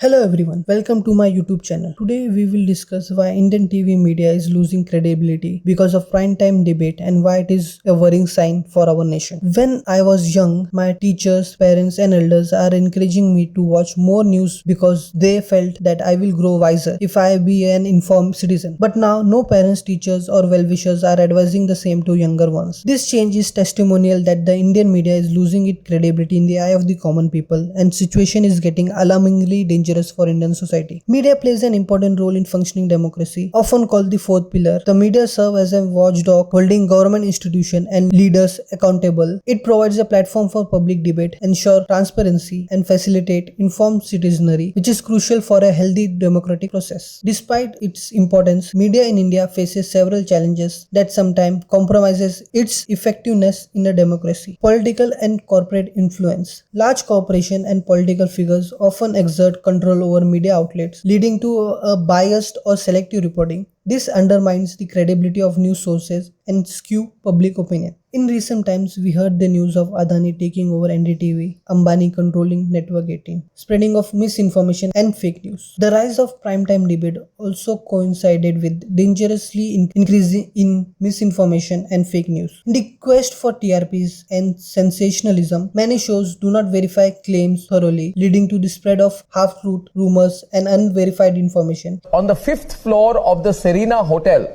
Hello everyone, welcome to my YouTube channel. Today we will discuss why Indian TV media is losing credibility because of primetime debate and why it is a worrying sign for our nation. When I was young, my teachers, parents and elders are encouraging me to watch more news because they felt that I will grow wiser if I be an informed citizen. But now no parents, teachers or well-wishers are advising the same to younger ones. This change is testimonial that the Indian media is losing its credibility in the eye of the common people and situation is getting alarmingly dangerous for Indian society. Media plays an important role in functioning democracy, often called the fourth pillar. The media serve as a watchdog, holding government institutions and leaders accountable. It provides a platform for public debate, ensure transparency, and facilitate informed citizenry, which is crucial for a healthy democratic process. Despite its importance, media in India faces several challenges that sometimes compromises its effectiveness in a democracy. Political and corporate influence. Large corporations and political figures often exert control over media outlets, leading to a biased or selective reporting. This undermines the credibility of news sources and skew public opinion. In recent times, we heard the news of Adani taking over NDTV, Ambani controlling Network 18, spreading of misinformation and fake news. The rise of primetime debate also coincided with dangerously increasing in misinformation and fake news. In the quest for TRPs and sensationalism, many shows do not verify claims thoroughly, leading to the spread of half-truth, rumors, and unverified information. On the 5th floor of the Serena Hotel,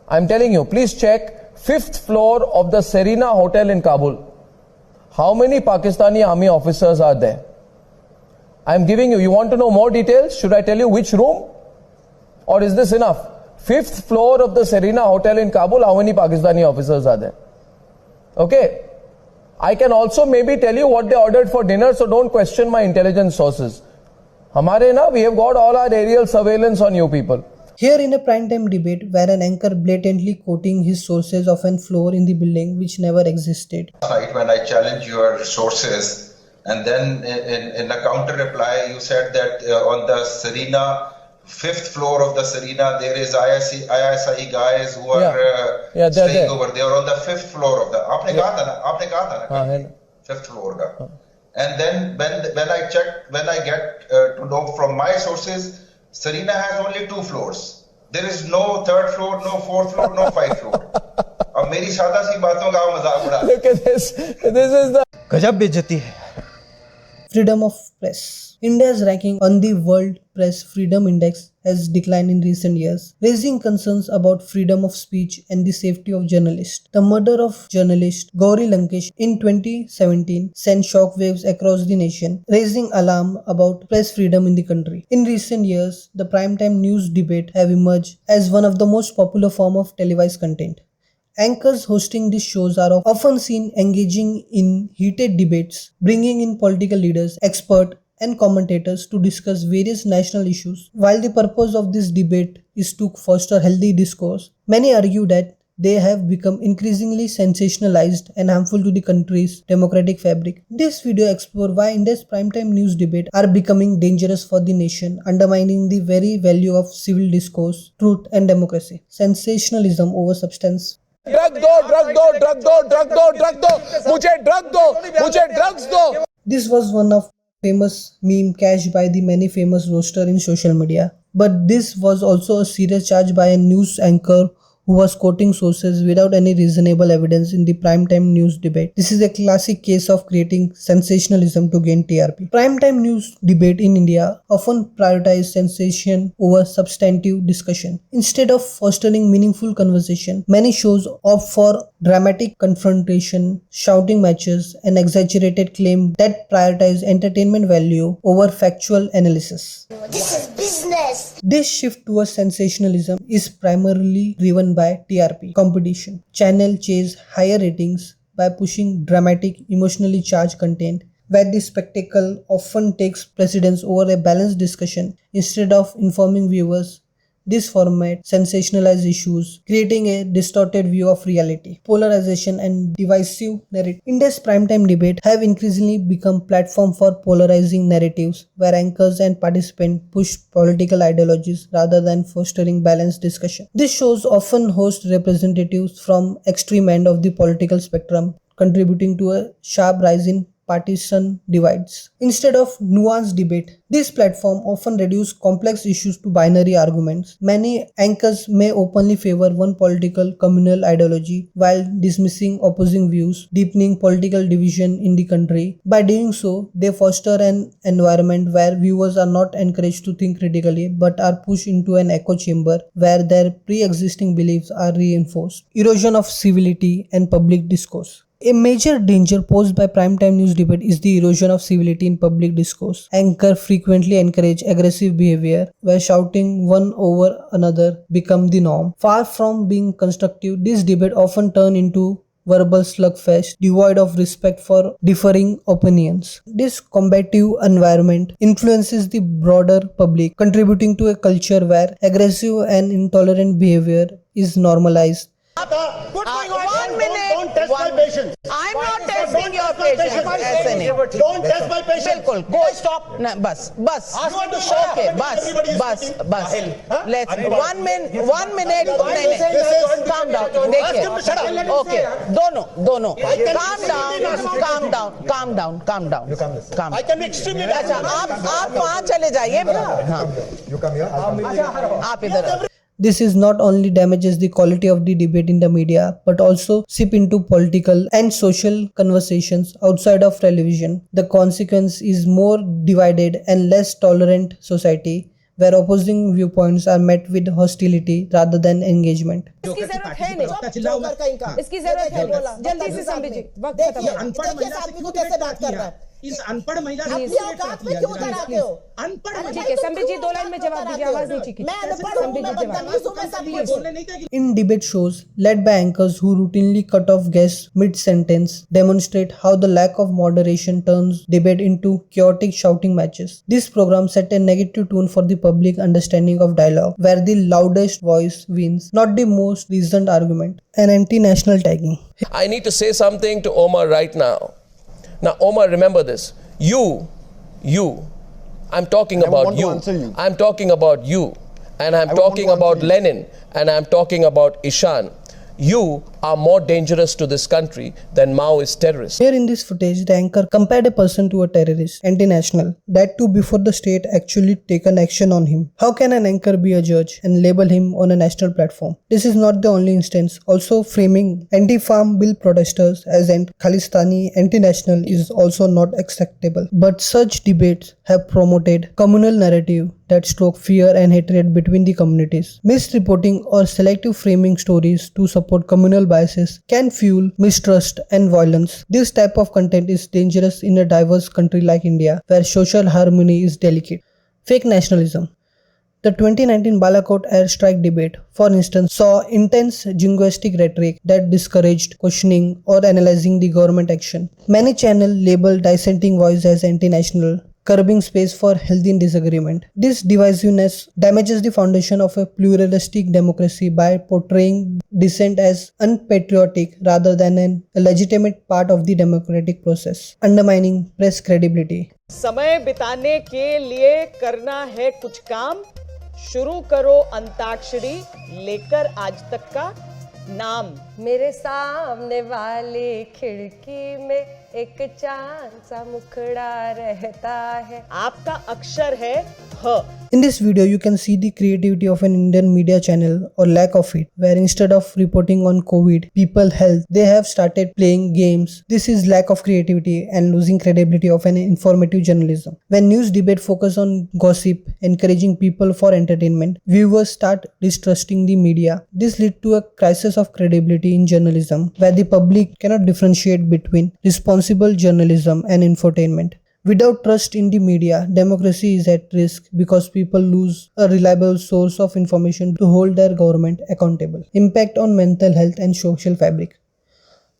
I'm telling you, please check 5th floor of the Serena Hotel in Kabul. How many Pakistani army officers are there? I'm giving you want to know more details? Should I tell you which room? Or is this enough? 5th floor of the Serena Hotel in Kabul, how many Pakistani officers are there? Okay. I can also maybe tell you what they ordered for dinner, so don't question my intelligence sources. We have got all our aerial surveillance on you people. Here in a primetime debate where an anchor blatantly quoting his sources of an floor in the building which never existed. Last night when I challenged your sources and then in a counter reply you said that on the Serena, 5th floor of the Serena there is ISI guys who are staying over there on the 5th floor of the aapne kaha tha na 5th floor ka. And then when I checked, when I get to know from my sources, Serena has only 2 floors. There is no 3rd floor, no 4th floor, no 5th floor. अब मेरी सादा सी बातों का मजाक उड़ा. Look at this. This is the गजब बेइज्जती है. Freedom of press. India's ranking on the World Press Freedom Index has declined in recent years, raising concerns about freedom of speech and the safety of journalists. The murder of journalist Gauri Lankesh in 2017 sent shockwaves across the nation, raising alarm about press freedom in the country. In recent years, the primetime news debate have emerged as one of the most popular form of televised content. Anchors hosting these shows are often seen engaging in heated debates, bringing in political leaders, experts, and commentators to discuss various national issues. While the purpose of this debate is to foster healthy discourse, many argue that they have become increasingly sensationalized and harmful to the country's democratic fabric. This video explores why India's primetime news debate are becoming dangerous for the nation, undermining the very value of civil discourse, truth, and democracy. Sensationalism over substance. drug do. This was one of famous meme cashed by the many famous roaster in social media. But this was also a serious charge by a news anchor who was quoting sources without any reasonable evidence in the primetime news debate. This is a classic case of creating sensationalism to gain TRP. Primetime news debate in India often prioritize sensation over substantive discussion. Instead of fostering meaningful conversation, many shows opt for dramatic confrontation, shouting matches, and exaggerated claims that prioritize entertainment value over factual analysis. This is business. This shift towards sensationalism is primarily driven by TRP competition. Channel chase higher ratings by pushing dramatic, emotionally charged content, where the spectacle often takes precedence over a balanced discussion instead of informing viewers. This format sensationalizes issues, creating a distorted view of reality, polarization, and divisive narrative. India's primetime debate have increasingly become platform for polarizing narratives, where anchors and participants push political ideologies rather than fostering balanced discussion. These shows often host representatives from extreme end of the political spectrum, contributing to a sharp rise in partisan divides. Instead of nuanced debate, this platform often reduce complex issues to binary arguments. Many anchors may openly favor one political communal ideology while dismissing opposing views, deepening political division in the country. By doing so, they foster an environment where viewers are not encouraged to think critically but are pushed into an echo chamber where their pre-existing beliefs are reinforced. Erosion of civility and public discourse. A major danger posed by primetime news debate is the erosion of civility in public discourse. Anchors frequently encourage aggressive behavior, where shouting one over another become the norm. Far from being constructive, this debate often turn into verbal slugfest devoid of respect for differing opinions. This combative environment influences the broader public, contributing to a culture where aggressive and intolerant behavior is normalized. What's going on? 1 minute. Don't test my patience. I'm not testing your patience. ऐसे नहीं. Don't test my patience. बिल्कुल. Go stop. No, बस. Ask him to shut up. Okay, बस. Let's. 1 minute. नहीं. Calm down. देखिए. Okay. दोनों. Calm down. I can be extremely अच्छा, आप वहाँ चले जाइए. हाँ. आप इधर. This is not only damages the quality of the debate in the media, but also seep into political and social conversations outside of television. The consequence is more divided and less tolerant society, where opposing viewpoints are met with hostility rather than engagement. इसकी जरूरत है नहीं. इसकी जरूरत है. जल्दी से समझ जी. वक्त खत्म. देखिए अनपढ़ महिला से क्यों कैसे बात कर रहा है? इस अनपढ़ महिला से अपनी औकात पे क्यों उतर आते हो? अनपढ़ ठीक है संबित जी 2 लाइन में जवाब दीजिए. आवाज नीचे की. मैं अनपढ़ हूं, मैं बदतमीज हूं, मैं सब कुछ हूं. In debate shows led by anchors who routinely cut off guests mid-sentence demonstrate how the lack of moderation turns debate into chaotic shouting matches. This program set a negative tone for the public understanding of dialogue, where the loudest voice wins, not the most reasoned argument. An anti-national tagging. I need to say something to Omar right now. Now, Omar, remember this. I'm talking about you. I'm talking about you. And I'm talking about Lenin. And I'm talking about Ishan. You are more dangerous to this country than Mao is terrorist. Here in this footage, the anchor compared a person to a terrorist, anti-national, that too before the state actually taken action on him. How can an anchor be a judge and label him on a national platform? This is not the only instance. Also, framing anti-farm bill protesters as Khalistani anti-national is also not acceptable. But such debates have promoted communal narrative that stoke fear and hatred between the communities. Misreporting or selective framing stories to support communal biases can fuel mistrust and violence. This type of content is dangerous in a diverse country like India, where social harmony is delicate. Fake nationalism. The 2019 Balakot airstrike debate, for instance, saw intense jingoistic rhetoric that discouraged questioning or analyzing the government action. Many channels label dissenting voice as anti-national, curbing space for healthy disagreement. This divisiveness damages the foundation of a pluralistic democracy by portraying dissent as unpatriotic rather than a legitimate part of the democratic process, undermining press credibility. समय बिताने के लिए करना है कुछ काम, शुरू करो अंताक्षरी लेकर आज तक का नाम. मेरे सामने वाली खिड़की में एक चांद सा मुखड़ा रहता है. आपका अक्षर है ह. In this video, you can see the creativity of an Indian media channel or lack of it, where instead of reporting on COVID, people health, they have started playing games. This is lack of creativity and losing credibility of an informative journalism. When news debate focus on gossip, encouraging people for entertainment, viewers start distrusting the media. This leads to a crisis of credibility in journalism, where the public cannot differentiate between responsible journalism and infotainment. Without trust in the media, democracy is at risk because people lose a reliable source of information to hold their government accountable. Impact on mental health and social fabric.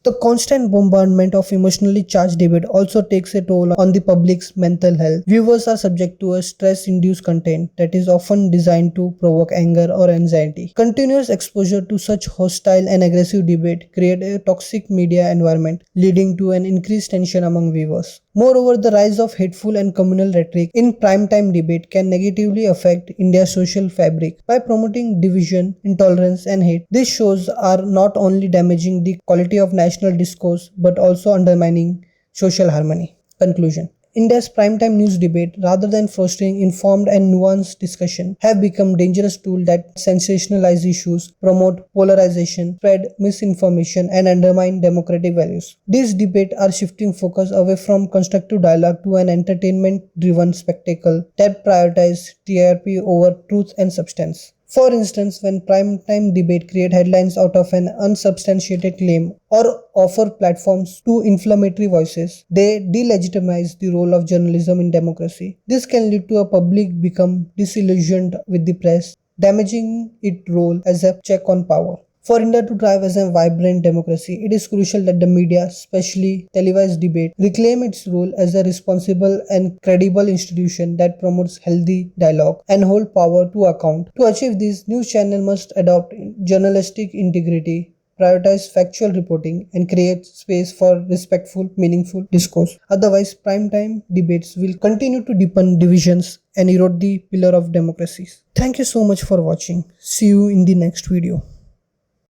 The constant bombardment of emotionally charged debate also takes a toll on the public's mental health. Viewers are subject to a stress-induced content that is often designed to provoke anger or anxiety. Continuous exposure to such hostile and aggressive debate create a toxic media environment, leading to an increased tension among viewers. Moreover, the rise of hateful and communal rhetoric in primetime debate can negatively affect India's social fabric by promoting division, intolerance, and hate. These shows are not only damaging the quality of national discourse but also undermining social harmony. Conclusion. India's primetime news debate, rather than fostering informed and nuanced discussion, have become dangerous tools that sensationalize issues, promote polarization, spread misinformation, and undermine democratic values. These debates are shifting focus away from constructive dialogue to an entertainment-driven spectacle that prioritizes TRP over truth and substance. For instance, when primetime debate create headlines out of an unsubstantiated claim or offer platforms to inflammatory voices, they delegitimize the role of journalism in democracy. This can lead to a public become disillusioned with the press, damaging its role as a check on power. For India to thrive as a vibrant democracy, it is crucial that the media, especially televised debate, reclaim its role as a responsible and credible institution that promotes healthy dialogue and hold power to account. To achieve this, news channel must adopt journalistic integrity, prioritize factual reporting, and create space for respectful, meaningful discourse. Otherwise, primetime debates will continue to deepen divisions and erode the pillar of democracies. Thank you so much for watching. See you in the next video.